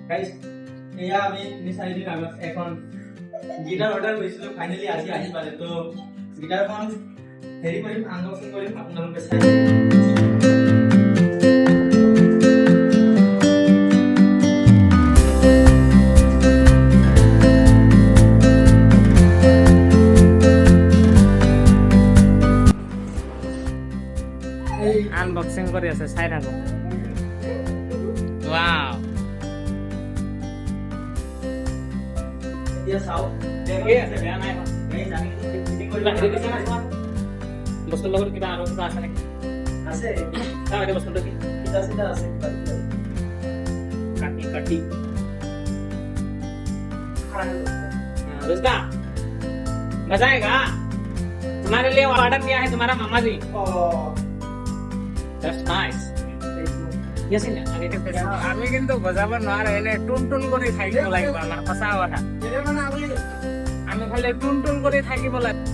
guys এয়া আমি 3-4 দিন আগত এখন গিটাৰ অৰ্ডাৰ কৰিছিলো ফাইনালি আজি আহি পালে তো গিটাৰখন হেৰি কৰিম আনবক্সিং কৰিম আপোনালোকে চাই আনবক্সিং কৰি আছে চাই থাকো ওয়াও এতিয়া চাও ঠিকে আছে বেয়া নাই গাইস আমি ফিটিং কিবা কৰিব হেৰি দিছে না তোমাক বস্তুৰ লগত কিবা আৰু কিবা আছে নেকি আছে চাও এই বস্তুটো কি কিটা আছে কাটি কাটি খারাপ रुस्ता मजा आएगा तुम्हारे लिए ऑर्डर किया है तुम्हारा मामा जी दैट्स नाइस यस इन আমি কিন্তু বজাব নোৱাৰে এনে টুন কৰি থাকিব লাগিব আমাৰ সঁচা কথা এটা মানে আমি আমি খালি টুন কৰি থাকিব লাগিব